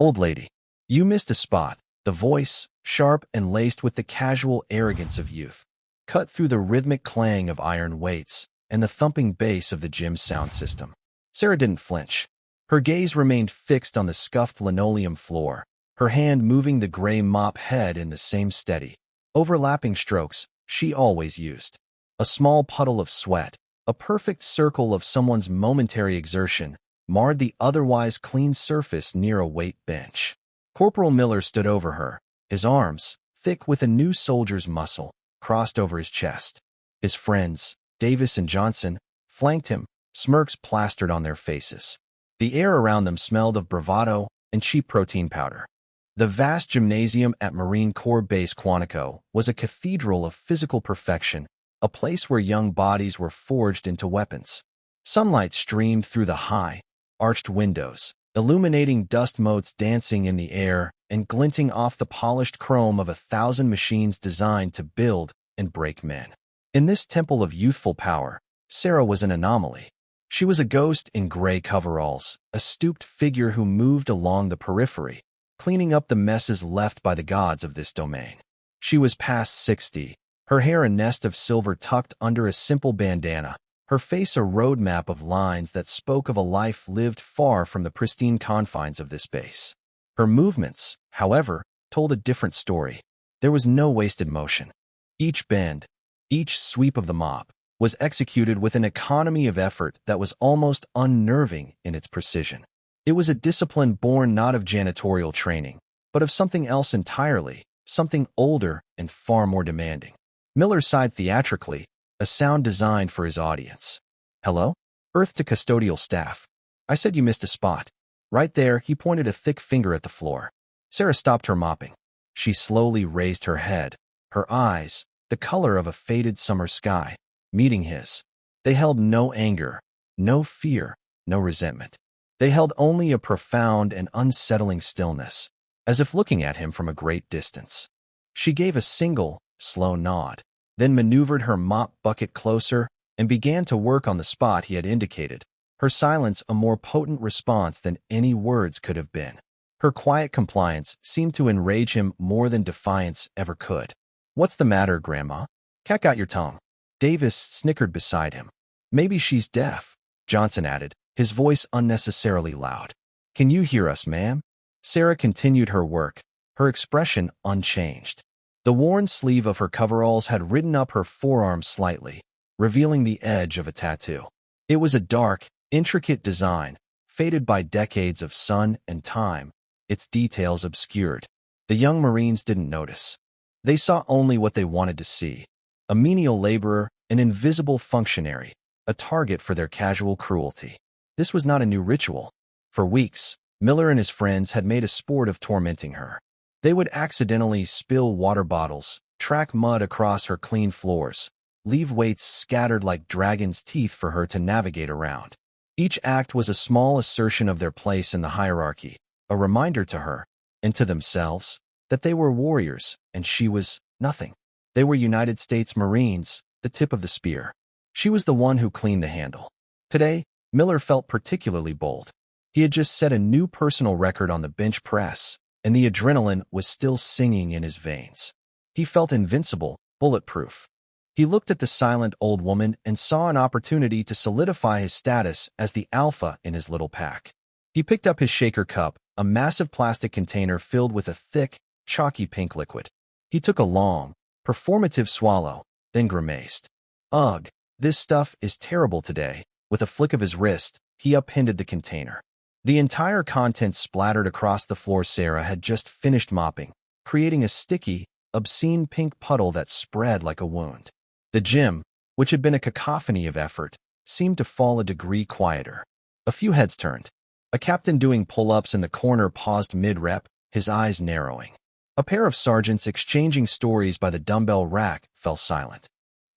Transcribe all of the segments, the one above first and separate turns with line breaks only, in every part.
Old lady, you missed a spot. The voice, sharp and laced with the casual arrogance of youth, cut through the rhythmic clang of iron weights and the thumping bass of the gym's sound system. Sarah didn't flinch. Her gaze remained fixed on the scuffed linoleum floor, her hand moving the gray mop head in the same steady, overlapping strokes she always used. A small puddle of sweat, a perfect circle of someone's momentary exertion, marred the otherwise clean surface near a weight bench. Corporal Miller stood over her, his arms, thick with a new soldier's muscle, crossed over his chest. His friends, Davis and Johnson, flanked him, smirks plastered on their faces. The air around them smelled of bravado and cheap protein powder. The vast gymnasium at Marine Corps Base Quantico was a cathedral of physical perfection, a place where young bodies were forged into weapons. Sunlight streamed through the high, arched windows, illuminating dust motes dancing in the air and glinting off the polished chrome of 1,000 machines designed to build and break men. In this temple of youthful power, Sarah was an anomaly. She was a ghost in gray coveralls, a stooped figure who moved along the periphery, cleaning up the messes left by the gods of this domain. She was past 60, her hair a nest of silver tucked under a simple bandana, her face a roadmap of lines that spoke of a life lived far from the pristine confines of this base. Her movements, however, told a different story. There was no wasted motion. Each bend, each sweep of the mop, was executed with an economy of effort that was almost unnerving in its precision. It was a discipline born not of janitorial training, but of something else entirely, something older and far more demanding. Miller sighed theatrically, a sound designed for his audience. Hello? Earth to custodial staff. I said you missed a spot. Right there, he pointed a thick finger at the floor. Sarah stopped her mopping. She slowly raised her head, her eyes, the color of a faded summer sky, meeting his. They held no anger, no fear, no resentment. They held only a profound and unsettling stillness, as if looking at him from a great distance. She gave a single, slow nod, then maneuvered her mop bucket closer and began to work on the spot he had indicated, her silence a more potent response than any words could have been. Her quiet compliance seemed to enrage him more than defiance ever could. What's the matter, Grandma? Cat got your tongue. Davis snickered beside him. Maybe she's deaf, Johnson added, his voice unnecessarily loud. Can you hear us, ma'am? Sarah continued her work, her expression unchanged. The worn sleeve of her coveralls had ridden up her forearm slightly, revealing the edge of a tattoo. It was a dark, intricate design, faded by decades of sun and time, its details obscured. The young Marines didn't notice. They saw only what they wanted to see. A menial laborer, an invisible functionary, a target for their casual cruelty. This was not a new ritual. For weeks, Miller and his friends had made a sport of tormenting her. They would accidentally spill water bottles, track mud across her clean floors, leave weights scattered like dragon's teeth for her to navigate around. Each act was a small assertion of their place in the hierarchy, a reminder to her, and to themselves, that they were warriors and she was nothing. They were United States Marines, the tip of the spear. She was the one who cleaned the handle. Today, Miller felt particularly bold. He had just set a new personal record on the bench press, and the adrenaline was still singing in his veins. He felt invincible, bulletproof. He looked at the silent old woman and saw an opportunity to solidify his status as the alpha in his little pack. He picked up his shaker cup, a massive plastic container filled with a thick, chalky pink liquid. He took a long, performative swallow, then grimaced. Ugh, this stuff is terrible today. With a flick of his wrist, he upended the container. The entire contents splattered across the floor Sarah had just finished mopping, creating a sticky, obscene pink puddle that spread like a wound. The gym, which had been a cacophony of effort, seemed to fall a degree quieter. A few heads turned. A captain doing pull-ups in the corner paused mid-rep, his eyes narrowing. A pair of sergeants exchanging stories by the dumbbell rack fell silent.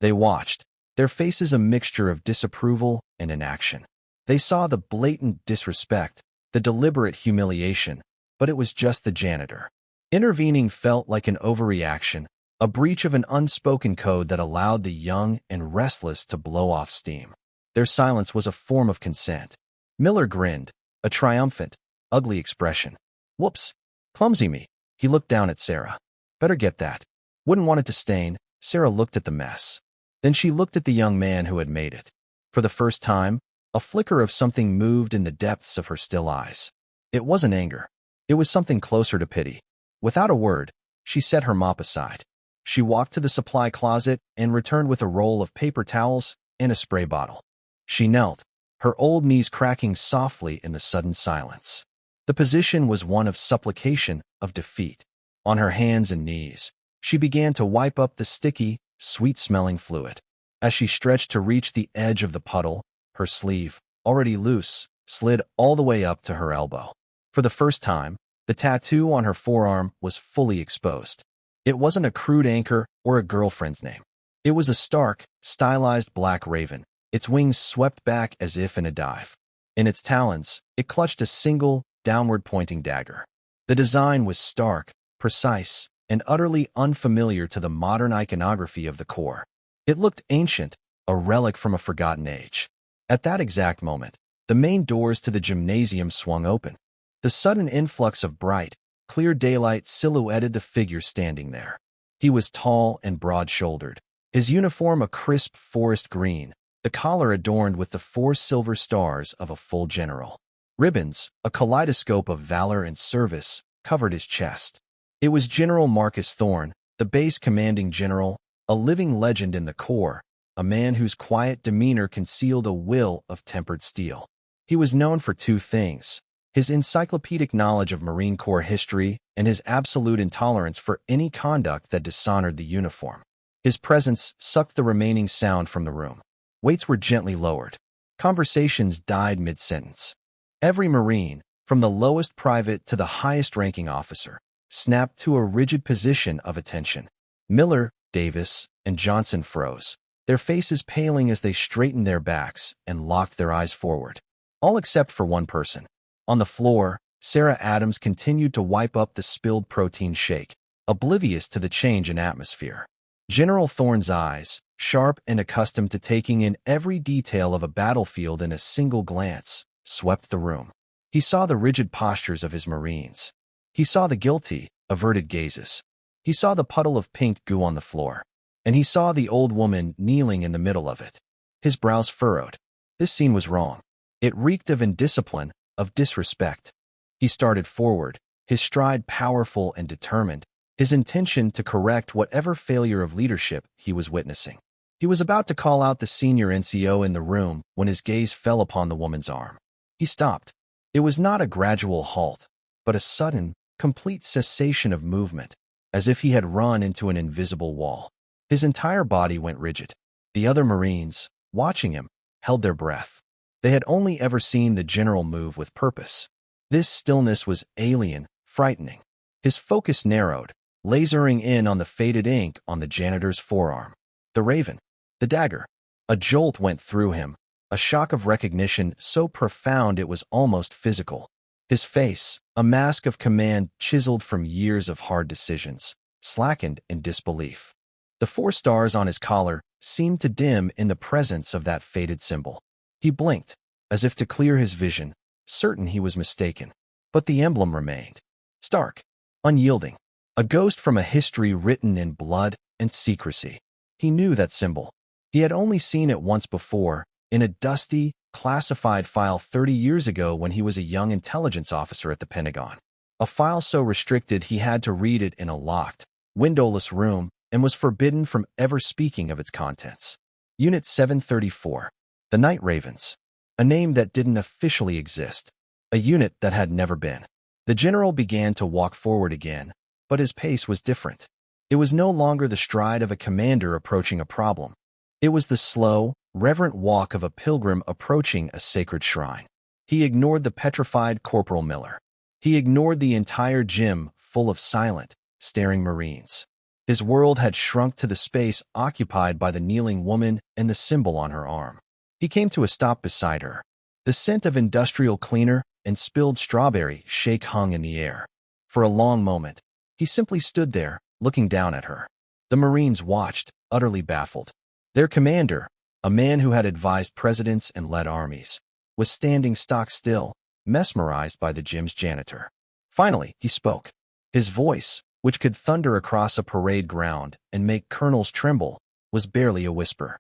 They watched, their faces a mixture of disapproval and inaction. They saw the blatant disrespect, the deliberate humiliation, but it was just the janitor. Intervening felt like an overreaction, a breach of an unspoken code that allowed the young and restless to blow off steam. Their silence was a form of consent. Miller grinned, a triumphant, ugly expression. Whoops. Clumsy me. He looked down at Sarah. Better get that. Wouldn't want it to stain. Sarah looked at the mess. Then she looked at the young man who had made it. For the first time, a flicker of something moved in the depths of her still eyes. It wasn't anger. It was something closer to pity. Without a word, she set her mop aside. She walked to the supply closet and returned with a roll of paper towels and a spray bottle. She knelt, her old knees cracking softly in the sudden silence. The position was one of supplication, of defeat. On her hands and knees, she began to wipe up the sticky, sweet-smelling fluid. As she stretched to reach the edge of the puddle, her sleeve, already loose, slid all the way up to her elbow. For the first time, the tattoo on her forearm was fully exposed. It wasn't a crude anchor or a girlfriend's name. It was a stark, stylized black raven, its wings swept back as if in a dive. In its talons, it clutched a single, downward-pointing dagger. The design was stark, precise, and utterly unfamiliar to the modern iconography of the Corps. It looked ancient, a relic from a forgotten age. At that exact moment, the main doors to the gymnasium swung open. The sudden influx of bright, clear daylight silhouetted the figure standing there. He was tall and broad-shouldered, his uniform a crisp forest green, the collar adorned with the 4 silver stars of a full general. Ribbons, a kaleidoscope of valor and service, covered his chest. It was General Marcus Thorne, the base commanding general, a living legend in the Corps, a man whose quiet demeanor concealed a will of tempered steel. He was known for 2 things: his encyclopedic knowledge of Marine Corps history and his absolute intolerance for any conduct that dishonored the uniform. His presence sucked the remaining sound from the room. Weights were gently lowered. Conversations died mid-sentence. Every Marine, from the lowest private to the highest-ranking officer, snapped to a rigid position of attention. Miller, Davis, and Johnson froze, their faces paling as they straightened their backs and locked their eyes forward. All except for one person. On the floor, Sarah Adams continued to wipe up the spilled protein shake, oblivious to the change in atmosphere. General Thorne's eyes, sharp and accustomed to taking in every detail of a battlefield in a single glance, swept the room. He saw the rigid postures of his Marines. He saw the guilty, averted gazes. He saw the puddle of pink goo on the floor. And he saw the old woman kneeling in the middle of it. His brows furrowed. This scene was wrong. It reeked of indiscipline, of disrespect. He started forward, his stride powerful and determined, his intention to correct whatever failure of leadership he was witnessing. He was about to call out the senior NCO in the room when his gaze fell upon the woman's arm. He stopped. It was not a gradual halt, but a sudden, complete cessation of movement, as if he had run into an invisible wall. His entire body went rigid. The other Marines, watching him, held their breath. They had only ever seen the general move with purpose. This stillness was alien, frightening. His focus narrowed, lasering in on the faded ink on the janitor's forearm. The raven. The dagger. A jolt went through him, a shock of recognition so profound it was almost physical. His face, a mask of command chiseled from years of hard decisions, slackened in disbelief. The 4 stars on his collar seemed to dim in the presence of that faded symbol. He blinked, as if to clear his vision, certain he was mistaken. But the emblem remained. Stark, unyielding, a ghost from a history written in blood and secrecy. He knew that symbol. He had only seen it once before, in a dusty, classified file 30 years ago when he was a young intelligence officer at the Pentagon. A file so restricted he had to read it in a locked, windowless room and was forbidden from ever speaking of its contents. Unit 734. The Night Ravens. A name that didn't officially exist. A unit that had never been. The general began to walk forward again, but his pace was different. It was no longer the stride of a commander approaching a problem. It was the slow, reverent walk of a pilgrim approaching a sacred shrine. He ignored the petrified Corporal Miller. He ignored the entire gym full of silent, staring Marines. His world had shrunk to the space occupied by the kneeling woman and the symbol on her arm. He came to a stop beside her. The scent of industrial cleaner and spilled strawberry shake hung in the air. For a long moment, he simply stood there, looking down at her. The Marines watched, utterly baffled. Their commander, a man who had advised presidents and led armies, was standing stock still, mesmerized by the gym's janitor. Finally, he spoke. His voice, which could thunder across a parade ground and make colonels tremble, was barely a whisper.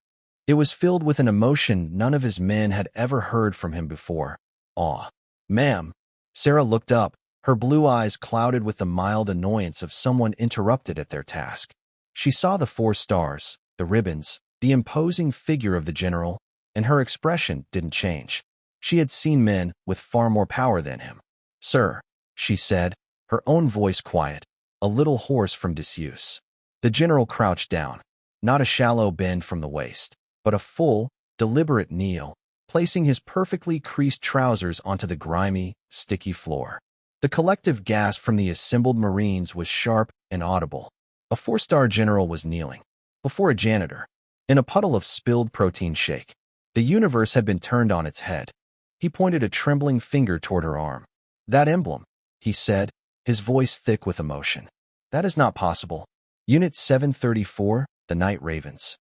It was filled with an emotion none of his men had ever heard from him before: awe. "Ma'am." Sarah looked up, her blue eyes clouded with the mild annoyance of someone interrupted at their task. She saw the 4 stars, the ribbons, the imposing figure of the general, and her expression didn't change. She had seen men with far more power than him. "Sir," she said, her own voice quiet, a little hoarse from disuse. The general crouched down, not a shallow bend from the waist, but a full, deliberate kneel, placing his perfectly creased trousers onto the grimy, sticky floor. The collective gasp from the assembled Marines was sharp and audible. A 4-star general was kneeling before a janitor, in a puddle of spilled protein shake. The universe had been turned on its head. He pointed a trembling finger toward her arm. "That emblem," he said, his voice thick with emotion. "That is not possible. Unit 734, the Night Ravens."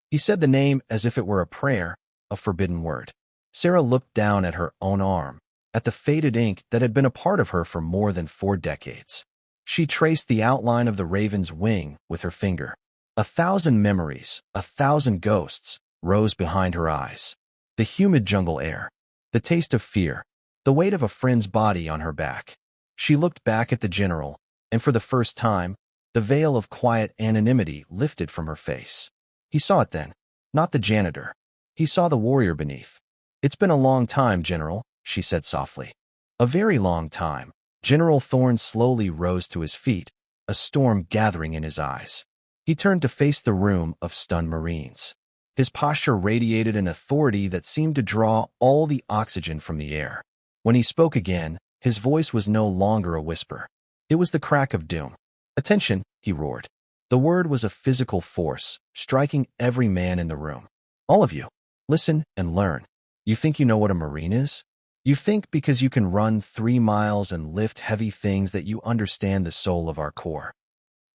He said the name as if it were a prayer, a forbidden word. Sarah looked down at her own arm, at the faded ink that had been a part of her for more than 4 decades. She traced the outline of the raven's wing with her finger. 1,000 memories, 1,000 ghosts, rose behind her eyes. The humid jungle air, the taste of fear, the weight of a friend's body on her back. She looked back at the general, and for the first time, the veil of quiet anonymity lifted from her face. He saw it then, not the janitor. He saw the warrior beneath. "It's been a long time, General," she said softly. "A very long time." General Thorne slowly rose to his feet, a storm gathering in his eyes. He turned to face the room of stunned Marines. His posture radiated an authority that seemed to draw all the oxygen from the air. When he spoke again, his voice was no longer a whisper. It was the crack of doom. "Attention," he roared. The word was a physical force, striking every man in the room. "All of you, listen and learn. You think you know what a Marine is? You think because you can run 3 miles and lift heavy things that you understand the soul of our Corps."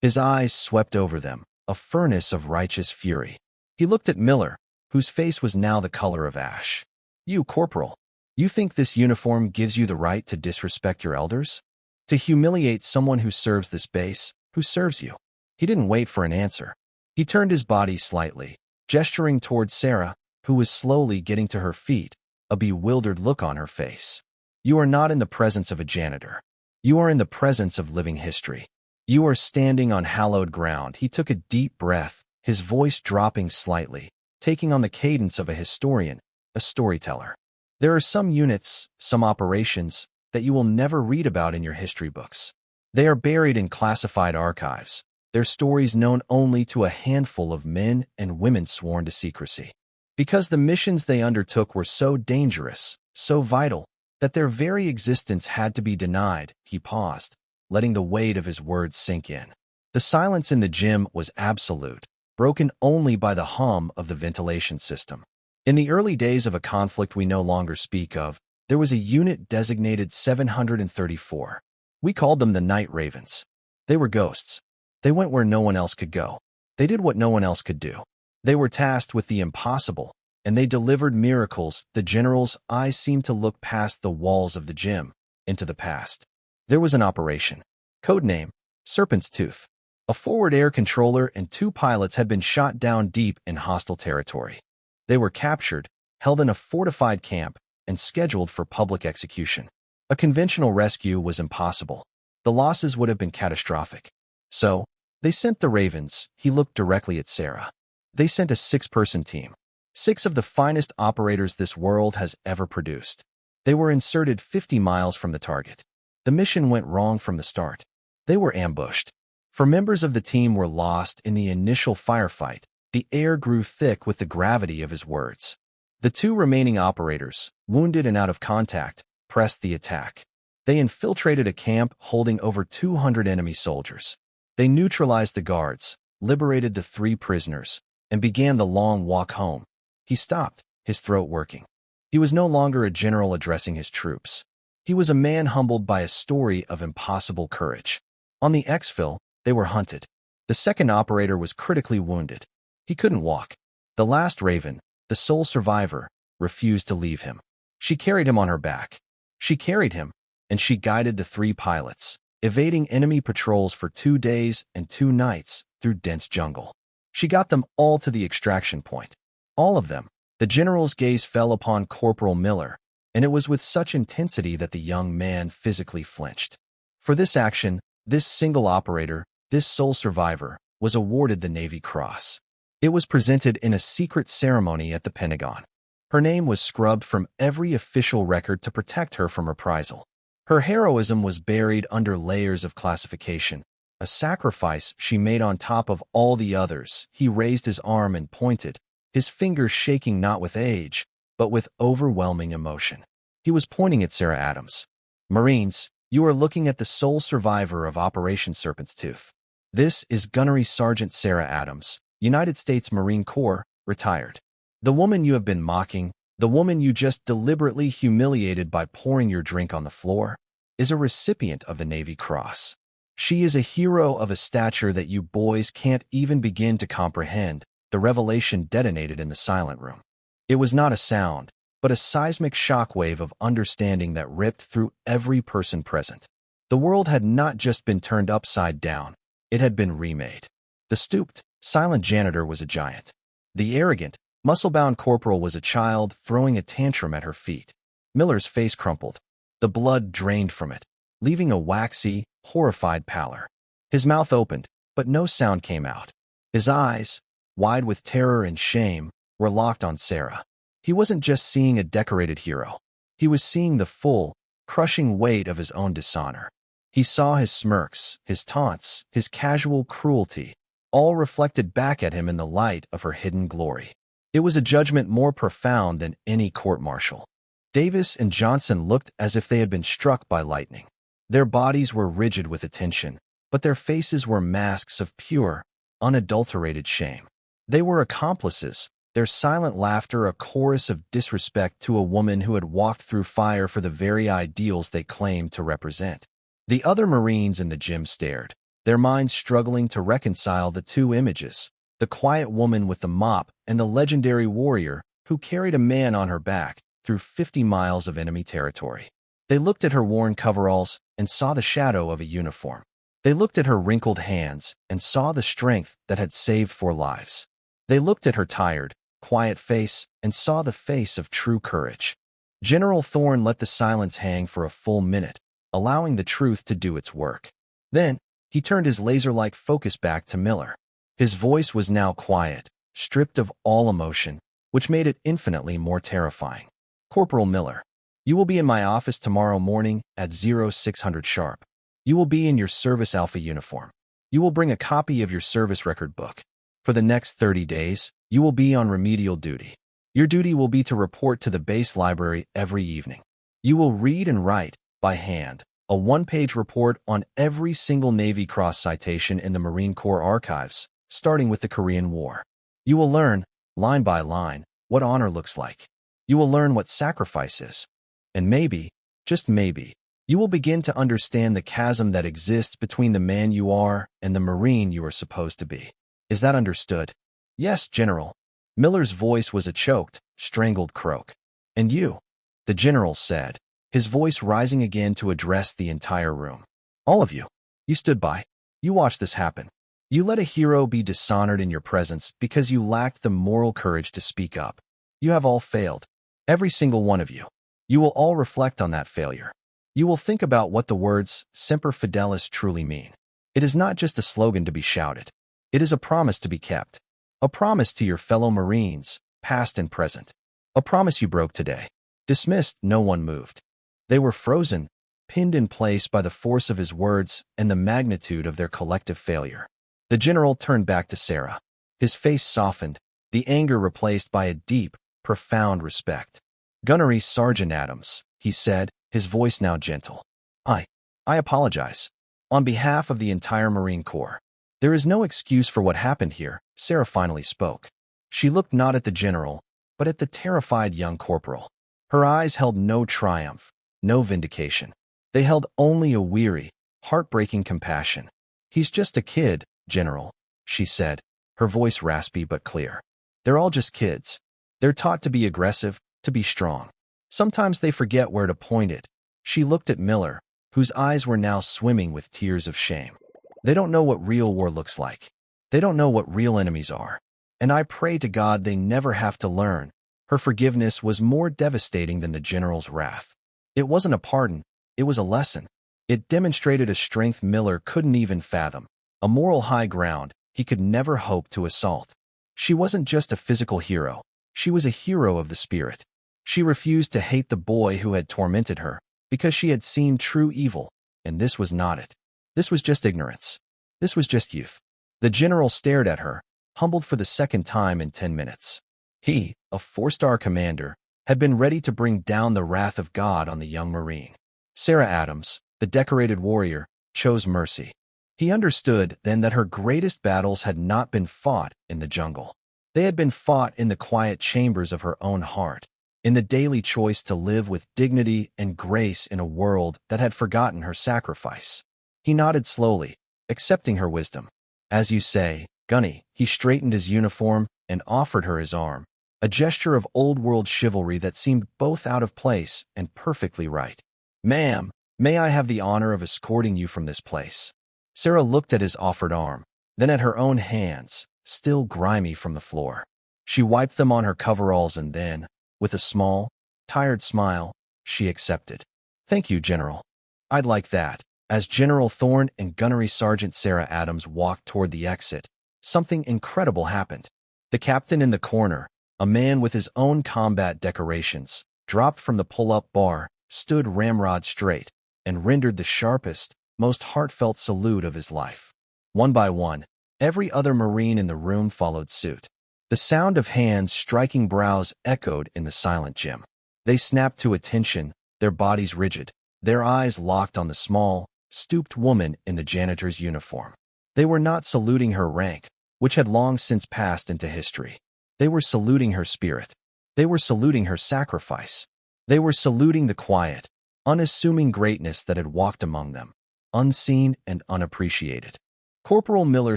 His eyes swept over them, a furnace of righteous fury. He looked at Miller, whose face was now the color of ash. "You, Corporal, you think this uniform gives you the right to disrespect your elders? To humiliate someone who serves this base, who serves you?" He didn't wait for an answer. He turned his body slightly, gesturing toward Sarah, who was slowly getting to her feet, a bewildered look on her face. "You are not in the presence of a janitor. You are in the presence of living history. You are standing on hallowed ground." He took a deep breath, his voice dropping slightly, taking on the cadence of a historian, a storyteller. "There are some units, some operations, that you will never read about in your history books. They are buried in classified archives, their stories known only to a handful of men and women sworn to secrecy. Because the missions they undertook were so dangerous, so vital, that their very existence had to be denied." He paused, letting the weight of his words sink in. The silence in the gym was absolute, broken only by the hum of the ventilation system. In the early days of a conflict we no longer speak of, there was a unit designated 734. We called them the Night Ravens. They were ghosts. They went where no one else could go. They did what no one else could do. They were tasked with the impossible, and they delivered miracles. The general's eyes seemed to look past the walls of the gym, into the past. There was an operation. Codename, Serpent's Tooth. A forward air controller and 2 pilots had been shot down deep in hostile territory. They were captured, held in a fortified camp, and scheduled for public execution. A conventional rescue was impossible. The losses would have been catastrophic. So, they sent the Ravens. He looked directly at Sarah. They sent a 6-person team. 6 of the finest operators this world has ever produced. They were inserted 50 miles from the target. The mission went wrong from the start. They were ambushed. For members of the team were lost in the initial firefight. The air grew thick with the gravity of his words. The 2 remaining operators, wounded and out of contact, pressed the attack. They infiltrated a camp holding over 200 enemy soldiers. They neutralized the guards, liberated the 3 prisoners, and began the long walk home. He stopped, his throat working. He was no longer a general addressing his troops. He was a man humbled by a story of impossible courage. On the exfil, they were hunted. The 2nd operator was critically wounded. He couldn't walk. The last Raven, the sole survivor, refused to leave him. She carried him on her back. She carried him, and she guided the 3 pilots, evading enemy patrols for 2 days and 2 nights through dense jungle. She got them all to the extraction point. All of them. The general's gaze fell upon Corporal Miller, and it was with such intensity that the young man physically flinched. For this action, this single operator, this sole survivor, was awarded the Navy Cross. It was presented in a secret ceremony at the Pentagon. Her name was scrubbed from every official record to protect her from reprisal. Her heroism was buried under layers of classification, a sacrifice she made on top of all the others. He raised his arm and pointed, his fingers shaking not with age, but with overwhelming emotion. He was pointing at Sarah Adams. Marines, you are looking at the sole survivor of Operation Serpent's Tooth. This is Gunnery Sergeant Sarah Adams, United States Marine Corps, retired. The woman you have been mocking, the woman you just deliberately humiliated by pouring your drink on the floor, is a recipient of the Navy Cross. She is a hero of a stature that you boys can't even begin to comprehend. The revelation detonated in the silent room. It was not a sound, but a seismic shockwave of understanding that ripped through every person present. The world had not just been turned upside down, it had been remade. The stooped, silent janitor was a giant. The arrogant, muscle-bound corporal was a child throwing a tantrum at her feet. Miller's face crumpled. The blood drained from it, leaving a waxy, horrified pallor. His mouth opened, but no sound came out. His eyes, wide with terror and shame, were locked on Sarah. He wasn't just seeing a decorated hero. He was seeing the full, crushing weight of his own dishonor. He saw his smirks, his taunts, his casual cruelty, all reflected back at him in the light of her hidden glory. It was a judgment more profound than any court-martial. Davis and Johnson looked as if they had been struck by lightning. Their bodies were rigid with attention, but their faces were masks of pure, unadulterated shame. They were accomplices, their silent laughter a chorus of disrespect to a woman who had walked through fire for the very ideals they claimed to represent. The other Marines in the gym stared, their minds struggling to reconcile the two images, the quiet woman with the mop and the legendary warrior who carried a man on her back through 50 miles of enemy territory. They looked at her worn coveralls and saw the shadow of a uniform. They looked at her wrinkled hands and saw the strength that had saved 4 lives. They looked at her tired, quiet face and saw the face of true courage. General Thorne let the silence hang for a full minute, allowing the truth to do its work. Then, he turned his laser-like focus back to Miller. His voice was now quiet, stripped of all emotion, which made it infinitely more terrifying. Corporal Miller, you will be in my office tomorrow morning at 0600 sharp. You will be in your Service Alpha uniform. You will bring a copy of your service record book. For the next 30 days, you will be on remedial duty. Your duty will be to report to the base library every evening. You will read and write, by hand, a 1-page report on every single Navy Cross citation in the Marine Corps archives, starting with the Korean War. You will learn, line by line, what honor looks like. You will learn what sacrifice is. And maybe, just maybe, you will begin to understand the chasm that exists between the man you are and the Marine you are supposed to be. Is that understood? Yes, General. Miller's voice was a choked, strangled croak. And you? The General said, his voice rising again to address the entire room. All of you. You stood by. You watched this happen. You let a hero be dishonored in your presence because you lacked the moral courage to speak up. You have all failed. Every single one of you. You will all reflect on that failure. You will think about what the words Semper Fidelis truly mean. It is not just a slogan to be shouted. It is a promise to be kept. A promise to your fellow Marines, past and present. A promise you broke today. Dismissed, no one moved. They were frozen, pinned in place by the force of his words and the magnitude of their collective failure. The General turned back to Sarah. His face softened, the anger replaced by a deep, profound respect. Gunnery Sergeant Adams, he said, his voice now gentle. I apologize. On behalf of the entire Marine Corps. There is no excuse for what happened here, Sarah finally spoke. She looked not at the General, but at the terrified young corporal. Her eyes held no triumph, no vindication. They held only a weary, heartbreaking compassion. He's just a kid, General, she said, her voice raspy but clear. They're all just kids. They're taught to be aggressive, to be strong. Sometimes they forget where to point it. She looked at Miller, whose eyes were now swimming with tears of shame. They don't know what real war looks like. They don't know what real enemies are. And I pray to God they never have to learn. Her forgiveness was more devastating than the general's wrath. It wasn't a pardon, it was a lesson. It demonstrated a strength Miller couldn't even fathom, a moral high ground he could never hope to assault. She wasn't just a physical hero, she was a hero of the spirit. She refused to hate the boy who had tormented her, because she had seen true evil, and this was not it. This was just ignorance. This was just youth. The general stared at her, humbled for the second time in 10 minutes. He, a 4-star commander, had been ready to bring down the wrath of God on the young Marine. Sarah Adams, the decorated warrior, chose mercy. He understood then that her greatest battles had not been fought in the jungle. They had been fought in the quiet chambers of her own heart, in the daily choice to live with dignity and grace in a world that had forgotten her sacrifice. He nodded slowly, accepting her wisdom. As you say, Gunny. He straightened his uniform and offered her his arm, a gesture of old-world chivalry that seemed both out of place and perfectly right. Ma'am, may I have the honor of escorting you from this place? Sarah looked at his offered arm, then at her own hands, still grimy from the floor. She wiped them on her coveralls and then, with a small, tired smile, she accepted. Thank you, General. I'd like that. As General Thorne and Gunnery Sergeant Sarah Adams walked toward the exit, something incredible happened. The captain in the corner, a man with his own combat decorations, dropped from the pull-up bar, stood ramrod straight, and rendered the sharpest, most heartfelt salute of his life. One by one, every other Marine in the room followed suit. The sound of hands striking brows echoed in the silent gym. They snapped to attention, their bodies rigid, their eyes locked on the small, stooped woman in the janitor's uniform. They were not saluting her rank, which had long since passed into history. They were saluting her spirit. They were saluting her sacrifice. They were saluting the quiet, unassuming greatness that had walked among them, unseen and unappreciated. Corporal Miller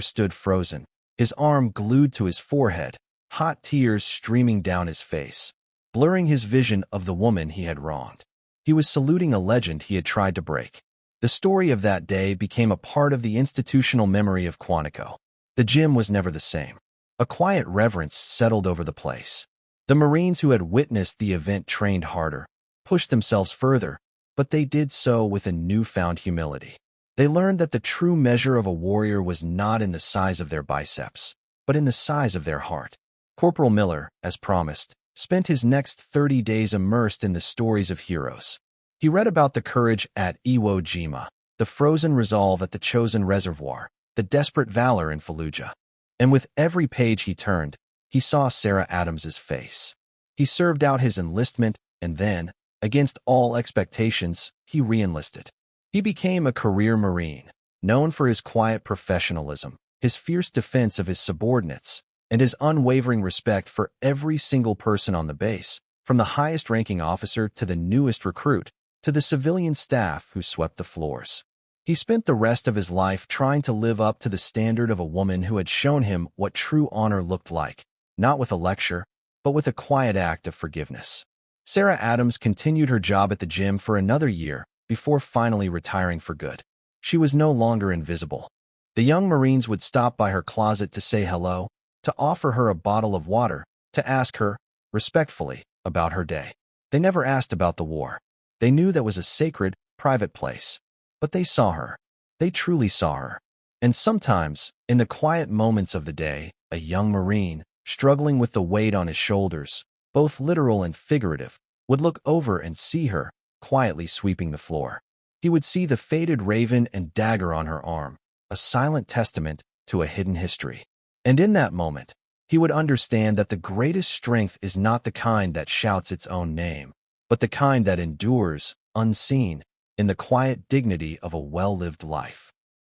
stood frozen, his arm glued to his forehead, hot tears streaming down his face, blurring his vision of the woman he had wronged. He was saluting a legend he had tried to break. The story of that day became a part of the institutional memory of Quantico. The gym was never the same. A quiet reverence settled over the place. The Marines who had witnessed the event trained harder, pushed themselves further, but they did so with a newfound humility. They learned that the true measure of a warrior was not in the size of their biceps, but in the size of their heart. Corporal Miller, as promised, spent his next 30 days immersed in the stories of heroes. He read about the courage at Iwo Jima, the frozen resolve at the Chosin Reservoir, the desperate valor in Fallujah. And with every page he turned, he saw Sarah Adams's face. He served out his enlistment, and then, against all expectations, he re-enlisted. He became a career Marine, known for his quiet professionalism, his fierce defense of his subordinates, and his unwavering respect for every single person on the base, from the highest-ranking officer to the newest recruit, to the civilian staff who swept the floors. He spent the rest of his life trying to live up to the standard of a woman who had shown him what true honor looked like, not with a lecture, but with a quiet act of forgiveness. Sarah Adams continued her job at the gym for another year before finally retiring for good. She was no longer invisible. The young Marines would stop by her closet to say hello, to offer her a bottle of water, to ask her, respectfully, about her day. They never asked about the war. They knew that was a sacred, private place. But they saw her. They truly saw her. And sometimes, in the quiet moments of the day, a young Marine, struggling with the weight on his shoulders, both literal and figurative, would look over and see her, quietly sweeping the floor. He would see the faded raven and dagger on her arm, a silent testament to a hidden history. And in that moment, he would understand that the greatest strength is not the kind that shouts its own name, but the kind that endures, unseen, in the quiet dignity of a well-lived life.